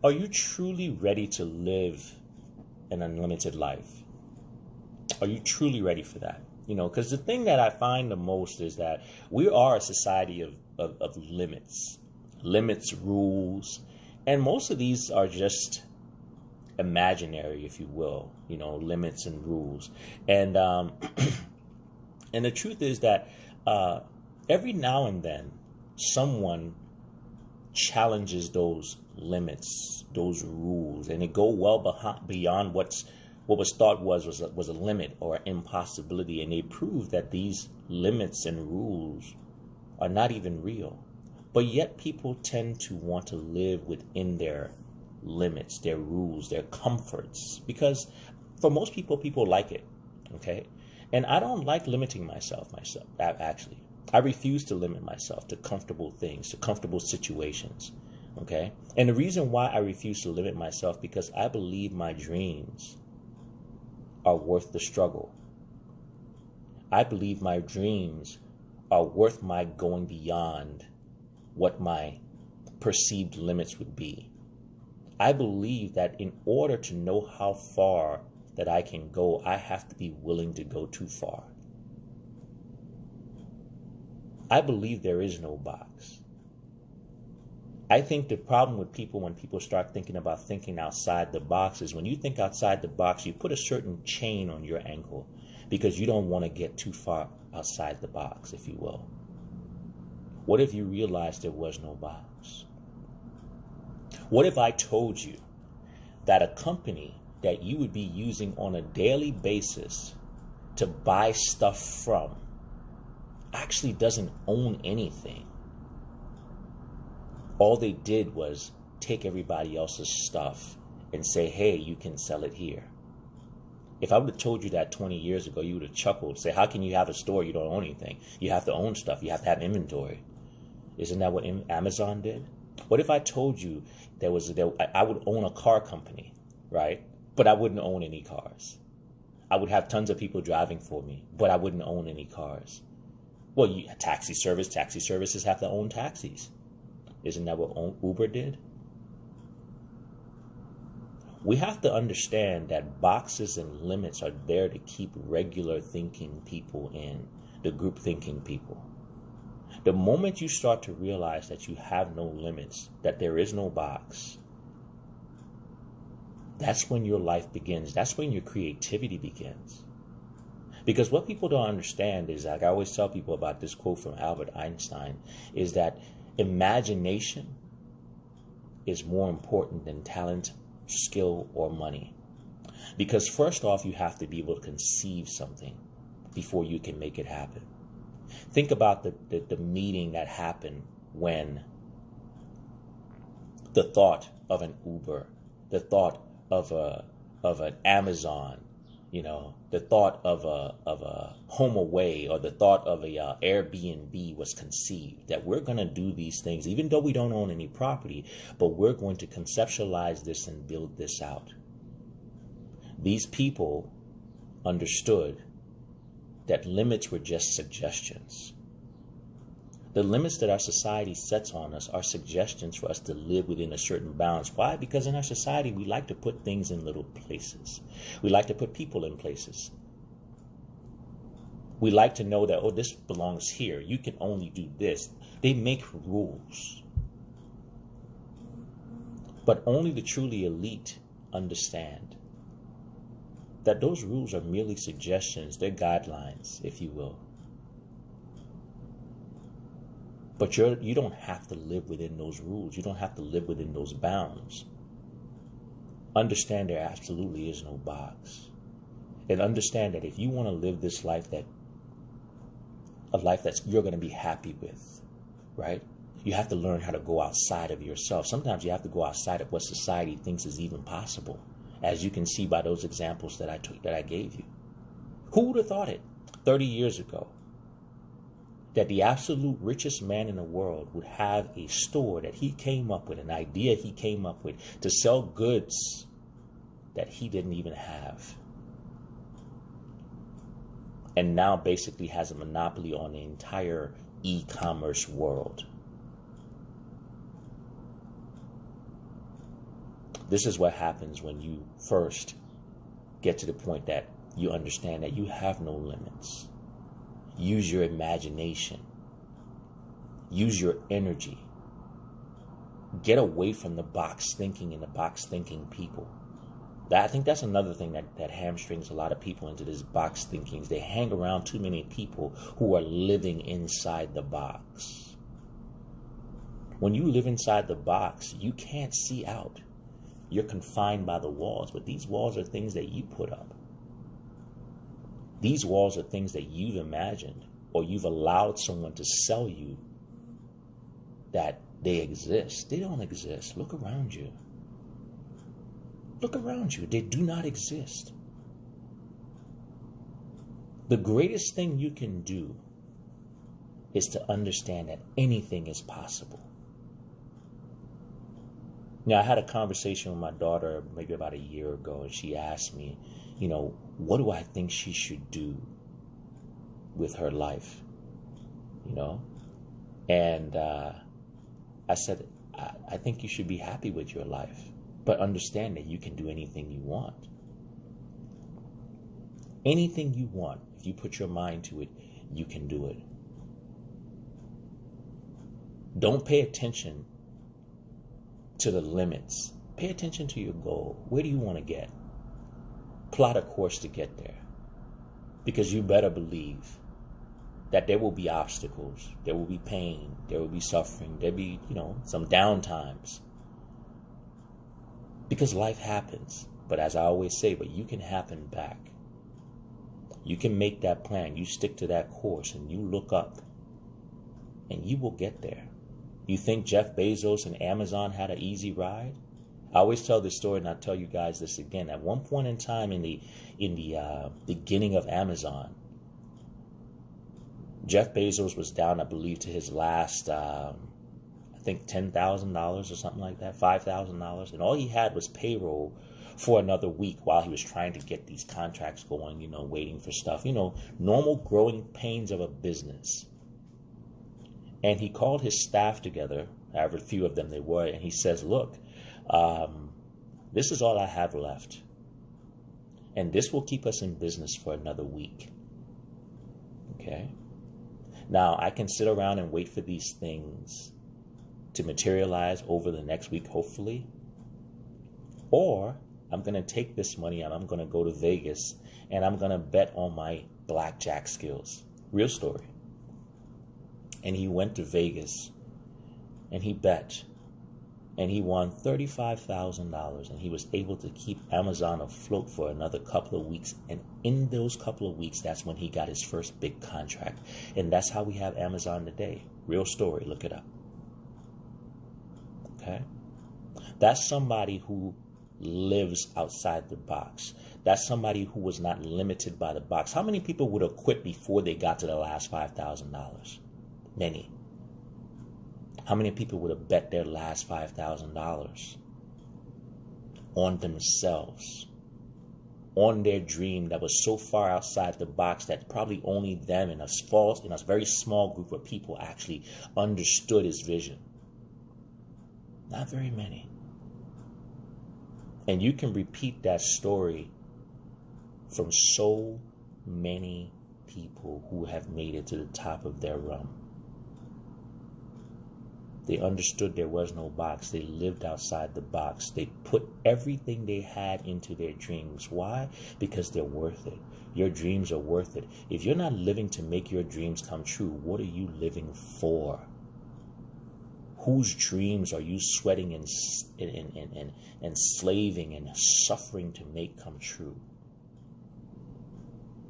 Are you truly ready to live an unlimited life? Are you truly ready for that? Because the thing that I find the most is that we are a society of limits, rules, and most of these are just imaginary, if you will, limits and rules. And and the truth is that every now and then someone challenges those limits, those rules, and it go well beyond what was thought was a limit or an impossibility, and they prove that these limits and rules are not even real. But yet people tend to want to live within their limits, their rules, their comforts, because for most people like it. Okay? And I don't like limiting myself, actually. I refuse to limit myself to comfortable things, to comfortable situations. Okay? And the reason why I refuse to limit myself, because I believe my dreams are worth the struggle. I believe my dreams are worth my going beyond what my perceived limits would be. I believe that in order to know how far that I can go, I have to be willing to go too far. I believe there is no box. I think the problem with people, when people start thinking about thinking outside the box, is when you think outside the box, you put a certain chain on your ankle because you don't want to get too far outside the box, if you will. What if you realized there was no box? What if I told you that a company that you would be using on a daily basis to buy stuff from actually doesn't own anything? All they did was take everybody else's stuff and say, hey, you can sell it here. If I would have told you that 20 years ago, you would have chuckled, say, how can you have a store, you don't own anything? You have to own stuff, you have to have inventory. Isn't that what Amazon did? What if I told you I would own a car company, right? But I wouldn't own any cars. I would have tons of people driving for me, but I wouldn't own any cars. Well, taxi services have to own taxis. Isn't that what Uber did? We have to understand that boxes and limits are there to keep regular thinking people in, the group thinking people. The moment you start to realize that you have no limits, that there is no box, that's when your life begins. That's when your creativity begins. Because what people don't understand is, like I always tell people about this quote from Albert Einstein, is that imagination is more important than talent, skill, or money. Because first off, you have to be able to conceive something before you can make it happen. Think about the meeting that happened when the thought of an Uber, the thought of an Amazon, the thought of a HomeAway, or the thought of a Airbnb was conceived, that we're going to do these things, even though we don't own any property, but we're going to conceptualize this and build this out. These people understood that limits were just suggestions. The limits that our society sets on us are suggestions for us to live within a certain bounds. Why? Because in our society, we like to put things in little places. We like to put people in places. We like to know that, oh, this belongs here. You can only do this. They make rules. But only the truly elite understand that those rules are merely suggestions. They're guidelines, if you will. But you don't have to live within those rules. You don't have to live within those bounds. Understand there absolutely is no box. And understand that if you want to live this life, a life that you're going to be happy with, right? You have to learn how to go outside of yourself. Sometimes you have to go outside of what society thinks is even possible, as you can see by those examples that I gave you. Who would have thought it 30 years ago, that the absolute richest man in the world would have a store that he came up with, an idea he came up with, to sell goods that he didn't even have, and now basically has a monopoly on the entire e-commerce world? This is what happens when you first get to the point that you understand that you have no limits. Use your imagination. Use your energy. Get away from the box thinking and the box thinking people. I think that's another thing that hamstrings a lot of people into this box thinking. They hang around too many people who are living inside the box. When you live inside the box, you can't see out. You're confined by the walls, but these walls are things that you put up. These walls are things that you've imagined, or you've allowed someone to sell you that they exist. They don't exist. Look around you. Look around you. They do not exist. The greatest thing you can do is to understand that anything is possible. Now, I had a conversation with my daughter maybe about a year ago, and she asked me, what do I think she should do with her life? And I said, I think you should be happy with your life, but understand that you can do anything you want. Anything you want, if you put your mind to it, you can do it. Don't pay attention to the limits. Pay attention to your goal. Where do you want to get? Plot a course to get there. Because you better believe that there will be obstacles, there will be pain, there will be suffering, there'll be, some downtimes. Because life happens. But as I always say, but you can happen back. You can make that plan. You stick to that course and you look up and you will get there. You think Jeff Bezos and Amazon had an easy ride? I always tell this story, and I'll tell you guys this again. At one point in time in the beginning of Amazon, Jeff Bezos was down, I believe, to his last, I think $10,000 or something like that, $5,000. And all he had was payroll for another week while he was trying to get these contracts going, waiting for stuff, normal growing pains of a business. And he called his staff together, however few of them they were, and he says, look, this is all I have left. And this will keep us in business for another week. Okay? Now, I can sit around and wait for these things to materialize over the next week, hopefully. Or I'm going to take this money and I'm going to go to Vegas and I'm going to bet on my blackjack skills. Real story. And he went to Vegas and he bet and he won $35,000 and he was able to keep Amazon afloat for another couple of weeks. And in those couple of weeks, that's when he got his first big contract. And that's how we have Amazon today. Real story. Look it up. Okay? That's somebody who lives outside the box. That's somebody who was not limited by the box. How many people would have quit before they got to the last $5,000? Many. How many people would have bet their last $5,000 on themselves, on their dream that was so far outside the box that probably only them and a very small group of people actually understood his vision? Not very many. And you can repeat that story from so many people who have made it to the top of their rung. They understood there was no box. They lived outside the box. They put everything they had into their dreams. Why? Because they're worth it. Your dreams are worth it. If you're not living to make your dreams come true, what are you living for? Whose dreams are you sweating and slaving and suffering to make come true?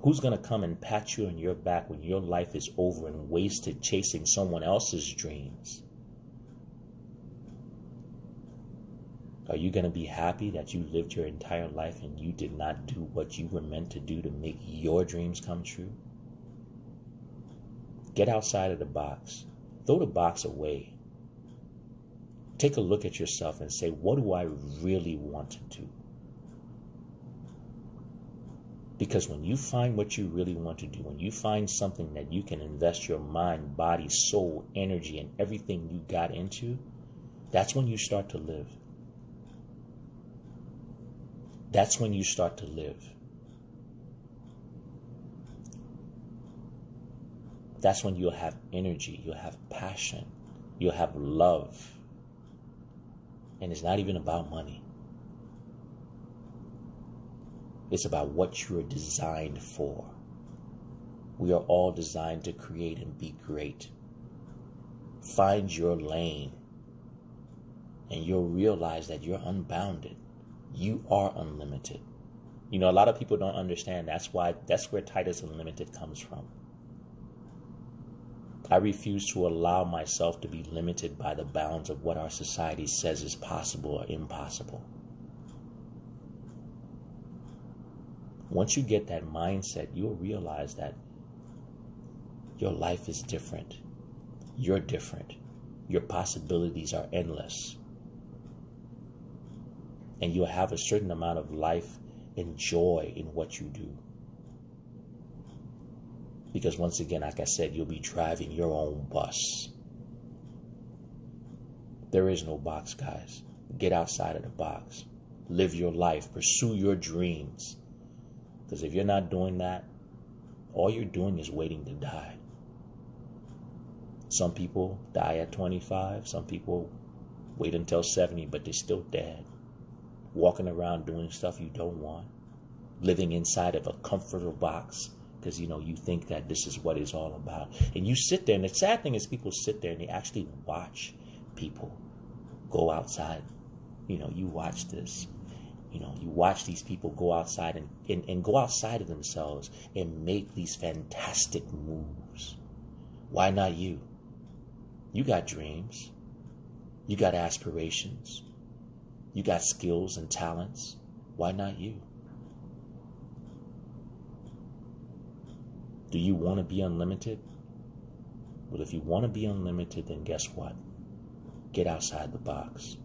Who's going to come and pat you on your back when your life is over and wasted chasing someone else's dreams? Are you going to be happy that you lived your entire life and you did not do what you were meant to do to make your dreams come true? Get outside of the box. Throw the box away. Take a look at yourself and say, what do I really want to do? Because when you find what you really want to do, when you find something that you can invest your mind, body, soul, energy, and everything you got into, that's when you start to live. That's when you start to live. That's when you'll have energy, you'll have passion, you'll have love. And it's not even about money. It's about what you're designed for. We are all designed to create and be great. Find your lane, and you'll realize that you're unbounded. You are unlimited. You know, a lot of people don't understand. That's where Titus Unlimited comes from. I refuse to allow myself to be limited by the bounds of what our society says is possible or impossible. Once you get that mindset, you'll realize that your life is different. You're different. Your possibilities are endless. And you'll have a certain amount of life and joy in what you do. Because once again, like I said, you'll be driving your own bus. There is no box, guys. Get outside of the box. Live your life. Pursue your dreams. Because if you're not doing that, all you're doing is waiting to die. Some people die at 25. Some people wait until 70, but they're still dead. Walking around doing stuff you don't want. Living inside of a comfortable box. Because, you know, you think that this is what it's all about. And you sit there, and the sad thing is people sit there and they actually watch people go outside. You know, you watch this. You know, you watch these people go outside and go outside of themselves and make these fantastic moves. Why not you? You got dreams. You got aspirations. You got skills and talents. Why not you? Do you want to be unlimited? Well, if you want to be unlimited, then guess what? Get outside the box.